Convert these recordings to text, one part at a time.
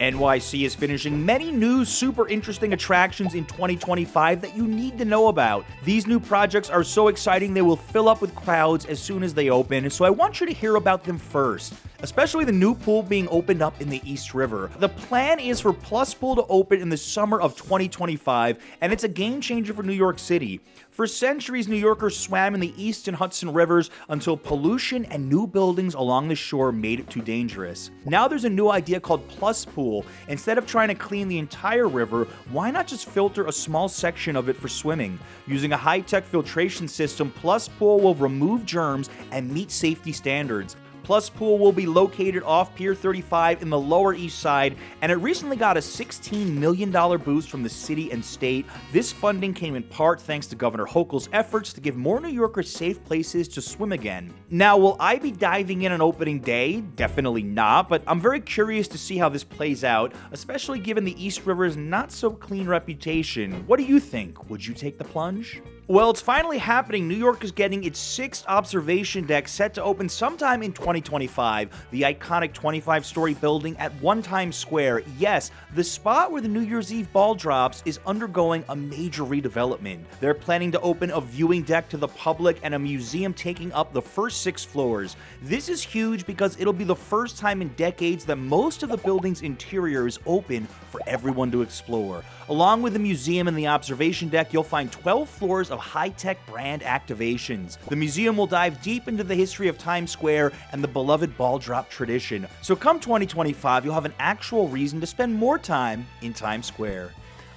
NYC is finishing many new super interesting attractions in 2025 that you need to know about. These new projects are so exciting they will fill up with crowds as soon as they open, so I want you to hear about them first. Especially the new pool being opened up in the East River. The plan is for Plus Pool to open in the summer of 2025, and it's a game changer for New York City. For centuries, New Yorkers swam in the East and Hudson rivers until pollution and new buildings along the shore made it too dangerous. Now there's a new idea called Plus Pool. Instead of trying to clean the entire river, why not just filter a small section of it for swimming? Using a high-tech filtration system, Plus Pool will remove germs and meet safety standards. Plus Pool will be located off Pier 35 in the Lower East Side, and it recently got a $16 million boost from the city and state. This funding came in part thanks to Governor Hochul's efforts to give more New Yorkers safe places to swim again. Now, will I be diving in on opening day? Definitely not, but I'm very curious to see how this plays out, especially given the East River's not-so-clean reputation. What do you think? Would you take the plunge? Well, it's finally happening. New York is getting its 6th observation deck set to open sometime in 2025. The iconic 25-story building at One Times Square. Yes, the spot where the New Year's Eve ball drops is undergoing a major redevelopment. They're planning to open a viewing deck to the public and a museum taking up the first 6 floors. This is huge because it'll be the first time in decades that most of the building's interior is open for everyone to explore. Along with the museum and the observation deck, you'll find 12 floors of high-tech brand activations. The museum will dive deep into the history of Times Square and the beloved ball drop tradition. So come 2025, you'll have an actual reason to spend more time in Times Square.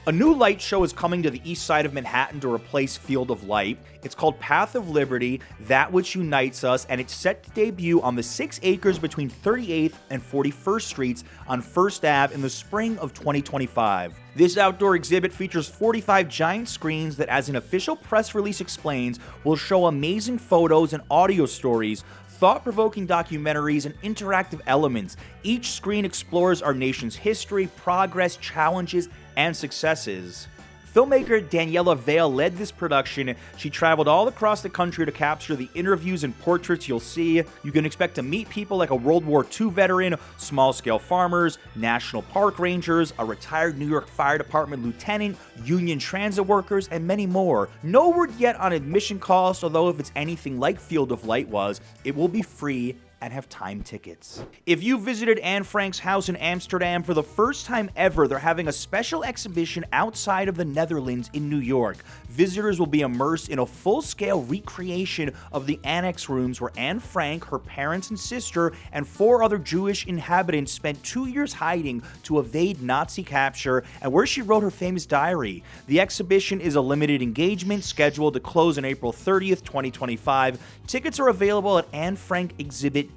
A new light show is coming to the east side of Manhattan to replace Field of Light. It's called Path of Liberty, That Which Unites Us, and it's set to debut on the 6 acres between 38th and 41st Streets on 1st Ave in the spring of 2025. This outdoor exhibit features 45 giant screens that, as an official press release explains, will show amazing photos and audio stories, thought-provoking documentaries, and interactive elements. Each screen explores our nation's history, progress, challenges, and successes. Filmmaker Daniela Vale led this production. She traveled all across the country to capture the interviews and portraits you'll see. You can expect to meet people like a World War II veteran, small-scale farmers, national park rangers, a retired New York Fire Department lieutenant, union transit workers, and many more. No word yet on admission cost, although if it's anything like Field of Light was, it will be free and have time tickets. If you visited Anne Frank's house in Amsterdam for the first time ever, they're having a special exhibition outside of the Netherlands in New York. Visitors will be immersed in a full-scale recreation of the annex rooms where Anne Frank, her parents and sister, and 4 other Jewish inhabitants spent 2 years hiding to evade Nazi capture, and where she wrote her famous diary. The exhibition is a limited engagement scheduled to close on April 30th, 2025. Tickets are available at annefrankexhibit.org.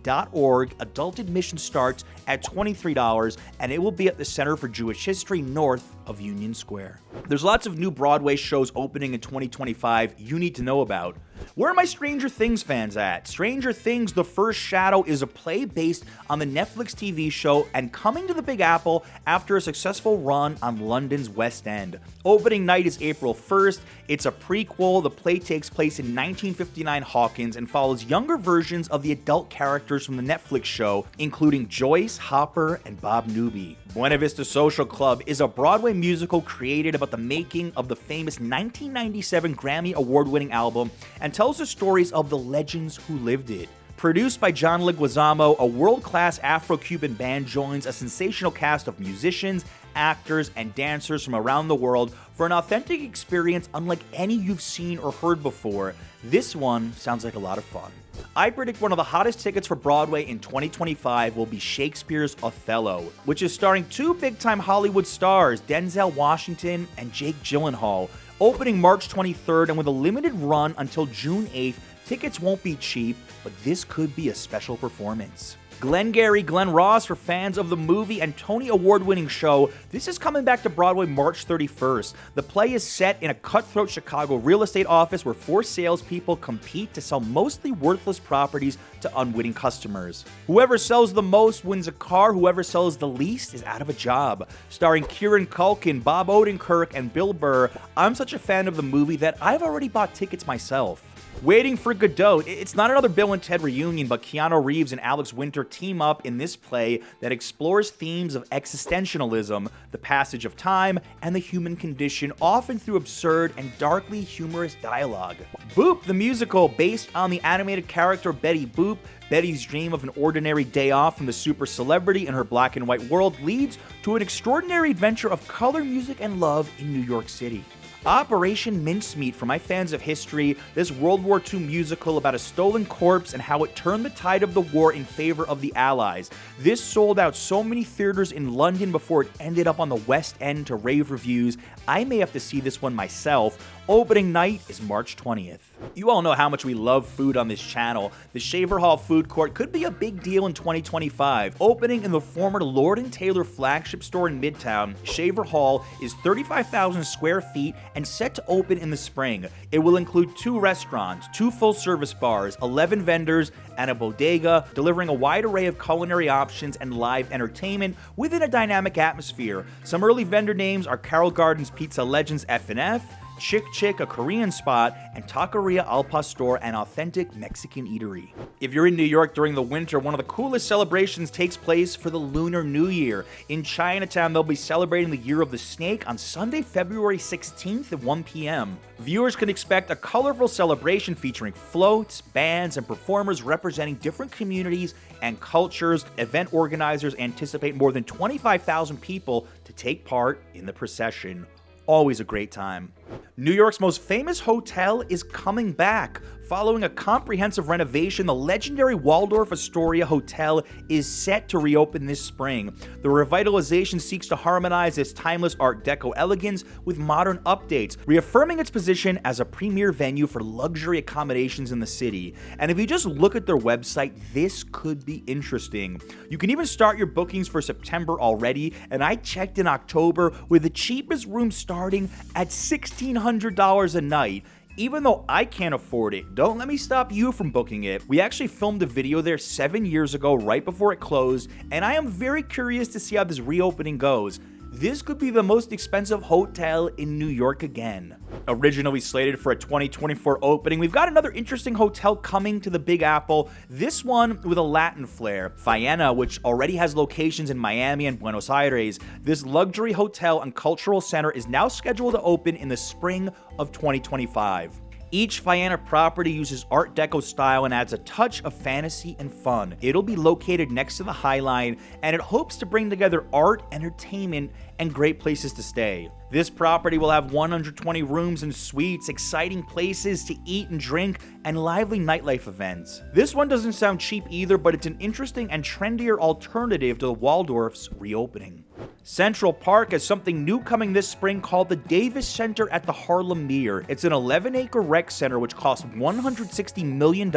Adult admission starts at $23, and it will be at the Center for Jewish History north of Union Square. There's lots of new Broadway shows opening in 2025 you need to know about. Where are my Stranger Things fans at? Stranger Things: The First Shadow is a play based on the Netflix TV show and coming to the Big Apple after a successful run on London's West End. Opening night is April 1st. It's a prequel. The play takes place in 1959 Hawkins and follows younger versions of the adult characters from the Netflix show, including Joyce, Hopper, and Bob Newby. Buena Vista Social Club is a Broadway musical created about the making of the famous 1997 Grammy Award-winning album and tells the stories of the legends who lived it. Produced by John Leguizamo, a world-class Afro-Cuban band joins a sensational cast of musicians, actors, and dancers from around the world for an authentic experience unlike any you've seen or heard before. This one sounds like a lot of fun. I predict one of the hottest tickets for Broadway in 2025 will be Shakespeare's Othello, which is starring 2 big-time Hollywood stars, Denzel Washington and Jake Gyllenhaal. Opening March 23rd and with a limited run until June 8th, tickets won't be cheap, but this could be a special performance. Glengarry Glen Ross for fans of the movie and Tony Award-winning show. This is coming back to Broadway March 31st. The play is set in a cutthroat Chicago real estate office where 4 salespeople compete to sell mostly worthless properties to unwitting customers. Whoever sells the most wins a car, whoever sells the least is out of a job. Starring Kieran Culkin, Bob Odenkirk, and Bill Burr, I'm such a fan of the movie that I've already bought tickets myself. Waiting for Godot. It's not another Bill and Ted reunion, but Keanu Reeves and Alex Winter team up in this play that explores themes of existentialism, the passage of time, and the human condition, often through absurd and darkly humorous dialogue. Boop, the musical, based on the animated character Betty Boop. Betty's dream of an ordinary day off from the super celebrity in her black and white world leads to an extraordinary adventure of color, music, and love in New York City. Operation Mincemeat, for my fans of history, this World War II musical about a stolen corpse and how it turned the tide of the war in favor of the Allies. This sold out so many theaters in London before it ended up on the West End to rave reviews. I may have to see this one myself. Opening night is March 20th. You all know how much we love food on this channel. The Shaver Hall Food Court could be a big deal in 2025. Opening in the former Lord & Taylor flagship store in Midtown, Shaver Hall is 35,000 square feet and set to open in the spring. It will include 2 restaurants, 2 full-service bars, 11 vendors, and a bodega, delivering a wide array of culinary options and live entertainment within a dynamic atmosphere. Some early vendor names are Carroll Gardens Pizza Legends F&F, Chick Chick, a Korean spot, and Taqueria Al Pastor, an authentic Mexican eatery. If you're in New York during the winter, one of the coolest celebrations takes place for the Lunar New Year. In Chinatown, they'll be celebrating the Year of the Snake on Sunday, February 16th at 1 p.m. Viewers can expect a colorful celebration featuring floats, bands, and performers representing different communities and cultures. Event organizers anticipate more than 25,000 people to take part in the procession. Always a great time. New York's most famous hotel is coming back. Following a comprehensive renovation, the legendary Waldorf Astoria Hotel is set to reopen this spring. The revitalization seeks to harmonize its timeless Art Deco elegance with modern updates, reaffirming its position as a premier venue for luxury accommodations in the city. And if you just look at their website, this could be interesting. You can even start your bookings for September already, and I checked in October with the cheapest room starting at $1,600 a night. Even though I can't afford it, don't let me stop you from booking it. We actually filmed a video there 7 years ago, right before it closed, and I am very curious to see how this reopening goes. This could be the most expensive hotel in New York again. Originally slated for a 2024 opening, we've got another interesting hotel coming to the Big Apple, this one with a Latin flair. Faena, which already has locations in Miami and Buenos Aires, this luxury hotel and cultural center is now scheduled to open in the spring of 2025. Each Faena property uses Art Deco style and adds a touch of fantasy and fun. It'll be located next to the High Line, and it hopes to bring together art, entertainment, and great places to stay. This property will have 120 rooms and suites, exciting places to eat and drink, and lively nightlife events. This one doesn't sound cheap either, but it's an interesting and trendier alternative to the Waldorf's reopening. Central Park has something new coming this spring called the Davis Center at the Harlem Meer. It's an 11-acre rec center which costs $160 million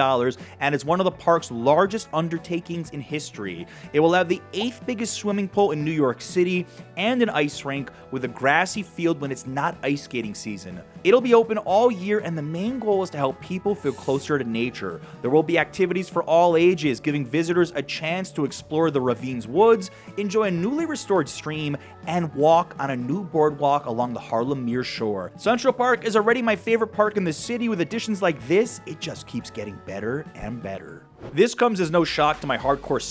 and is one of the park's largest undertakings in history. It will have the 8th biggest swimming pool in New York City and an ice rink with a grassy field when it's not ice skating season. It'll be open all year, and the main goal is to help people feel closer to nature. There will be activities for all ages, giving visitors a chance to explore the Ravine's Woods, enjoy a newly restored stream, and walk on a new boardwalk along the Harlem Meer shore. Central Park is already my favorite park in the city. With additions like this, it just keeps getting better and better. This comes as no shock to my hardcore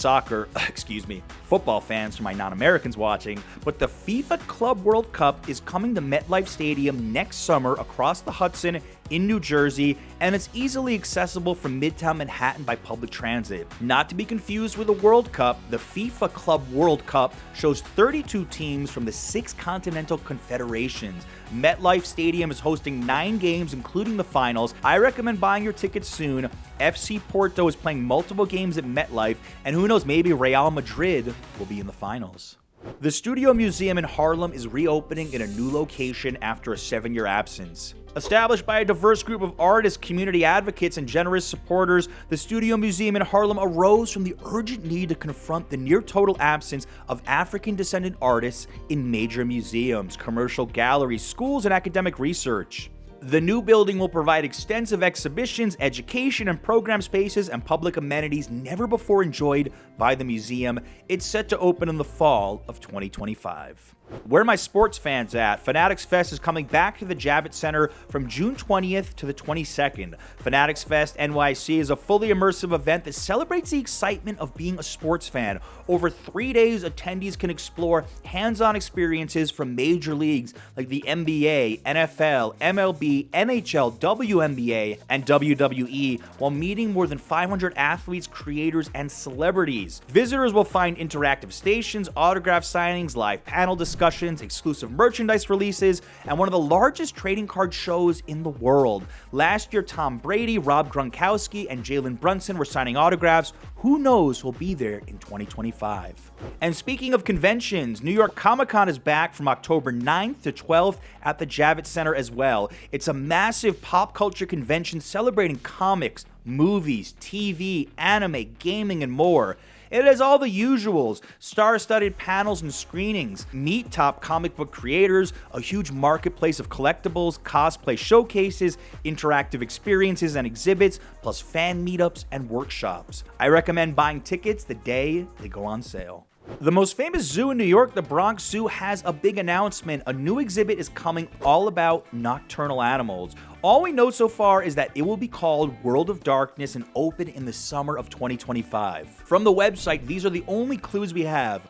football fans, for my non-Americans watching, but the FIFA Club World Cup is coming to MetLife Stadium next summer across the Hudson in New Jersey, and it's easily accessible from Midtown Manhattan by public transit. Not to be confused with the World Cup, the FIFA Club World Cup shows 32 teams from the 6 continental confederations. MetLife Stadium is hosting 9 games, including the finals. I recommend buying your tickets soon. FC Porto is playing multiple games at MetLife, and who knows, maybe Real Madrid will be in the finals. The Studio Museum in Harlem is reopening in a new location after a 7-year absence. Established by a diverse group of artists, community advocates, and generous supporters, the Studio Museum in Harlem arose from the urgent need to confront the near-total absence of African-descendant artists in major museums, commercial galleries, schools, and academic research. The new building will provide extensive exhibitions, education, and program spaces and public amenities never before enjoyed by the museum. It's set to open in the fall of 2025. Where are my sports fans at? Fanatics Fest is coming back to the Javits Center from June 20th to the 22nd. Fanatics Fest NYC is a fully immersive event that celebrates the excitement of being a sports fan. Over 3 days, attendees can explore hands-on experiences from major leagues like the NBA, NFL, MLB, NHL, WNBA, and WWE, while meeting more than 500 athletes, creators, and celebrities. Visitors will find interactive stations, autograph signings, live panel discussions, exclusive merchandise releases, and one of the largest trading card shows in the world. Last year, Tom Brady, Rob Gronkowski, and Jalen Brunson were signing autographs. Who knows who'll be there in 2025? And speaking of conventions, New York Comic-Con is back from October 9th to 12th at the Javits Center as well. It's a massive pop culture convention celebrating comics, movies, TV, anime, gaming, and more. It has all the usuals: star-studded panels and screenings, meet top comic book creators, a huge marketplace of collectibles, cosplay showcases, interactive experiences and exhibits, plus fan meetups and workshops. I recommend buying tickets the day they go on sale. The most famous zoo in New York, the Bronx Zoo, has a big announcement. A new exhibit is coming all about nocturnal animals. All we know so far is that it will be called World of Darkness and open in the summer of 2025. From the website, these are the only clues we have.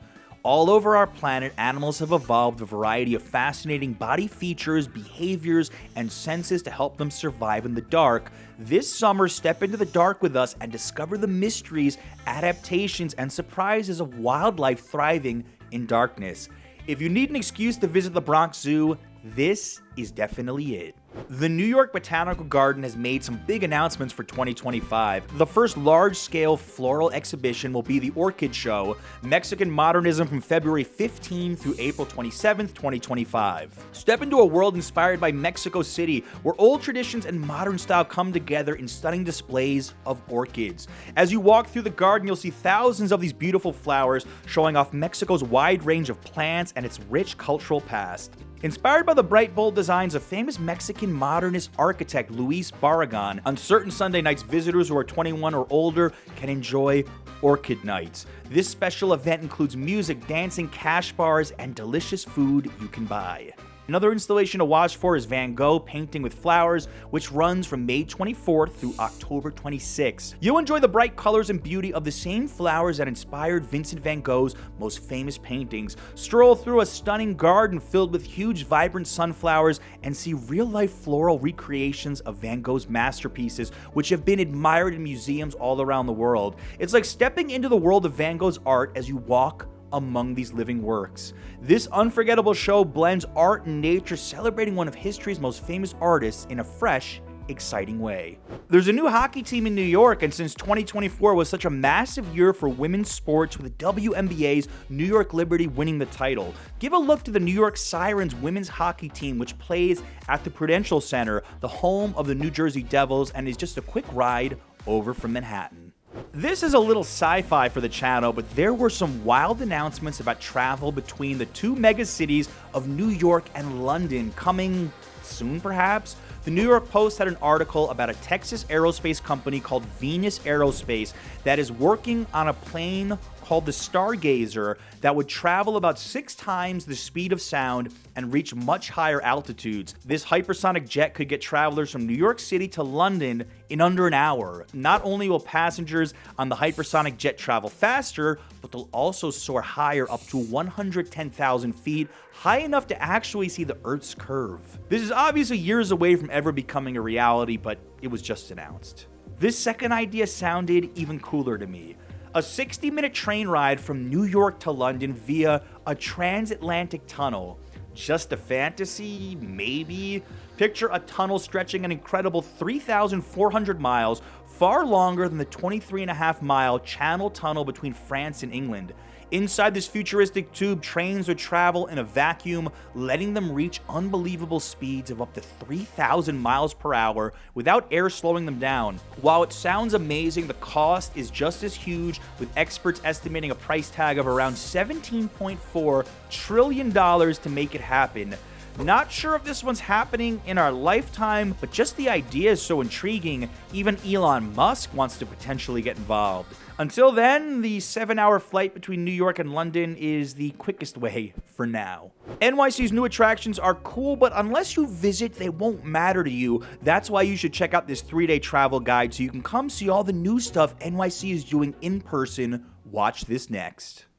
All over our planet, animals have evolved a variety of fascinating body features, behaviors, and senses to help them survive in the dark. This summer, step into the dark with us and discover the mysteries, adaptations, and surprises of wildlife thriving in darkness. If you need an excuse to visit the Bronx Zoo, this is definitely it. The New York Botanical Garden has made some big announcements for 2025. The first large-scale floral exhibition will be the Orchid Show, Mexican Modernism, from February 15 through April 27, 2025. Step into a world inspired by Mexico City, where old traditions and modern style come together in stunning displays of orchids. As you walk through the garden, you'll see thousands of these beautiful flowers showing off Mexico's wide range of plants and its rich cultural past. Inspired by the bright, bold designs of famous Mexican modernist architect Luis Barragan, on certain Sunday nights, visitors who are 21 or older can enjoy Orchid Nights. This special event includes music, dancing, cash bars, and delicious food you can buy. Another installation to watch for is Van Gogh Painting with Flowers, which runs from May 24th through October 26th. You'll enjoy the bright colors and beauty of the same flowers that inspired Vincent van Gogh's most famous paintings. Stroll through a stunning garden filled with huge, vibrant sunflowers and see real-life floral recreations of Van Gogh's masterpieces, which have been admired in museums all around the world. It's like stepping into the world of Van Gogh's art as you walk among these living works. This unforgettable show blends art and nature, celebrating one of history's most famous artists in a fresh, exciting way. There's a new hockey team in New York, and since 2024 was such a massive year for women's sports, with the WNBA's New York Liberty winning the title, give a look to the New York Sirens women's hockey team, which plays at the Prudential Center, the home of the New Jersey Devils, and is just a quick ride over from Manhattan. This is a little sci-fi for the channel, but there were some wild announcements about travel between the two mega cities of New York and London coming soon, perhaps. The New York Post had an article about a Texas aerospace company called Venus Aerospace that is working on a plane called the Stargazer that would travel about 6 times the speed of sound and reach much higher altitudes. This hypersonic jet could get travelers from New York City to London in under an hour. Not only will passengers on the hypersonic jet travel faster, but they'll also soar higher, up to 110,000 feet, high enough to actually see the Earth's curve. This is obviously years away from ever becoming a reality, but it was just announced. This second idea sounded even cooler to me. A 60-minute train ride from New York to London via a transatlantic tunnel. Just a fantasy? Maybe? Picture a tunnel stretching an incredible 3,400 miles, far longer than the 23.5-mile Channel Tunnel between France and England. Inside this futuristic tube, trains would travel in a vacuum, letting them reach unbelievable speeds of up to 3,000 miles per hour without air slowing them down. While it sounds amazing, the cost is just as huge, with experts estimating a price tag of around $17.4 trillion to make it happen. Not sure if this one's happening in our lifetime, but just the idea is so intriguing, even Elon Musk wants to potentially get involved. Until then, the 7-hour flight between New York and London is the quickest way for now. NYC's new attractions are cool, but unless you visit, they won't matter to you. That's why you should check out this 3-day travel guide so you can come see all the new stuff NYC is doing in person. Watch this next.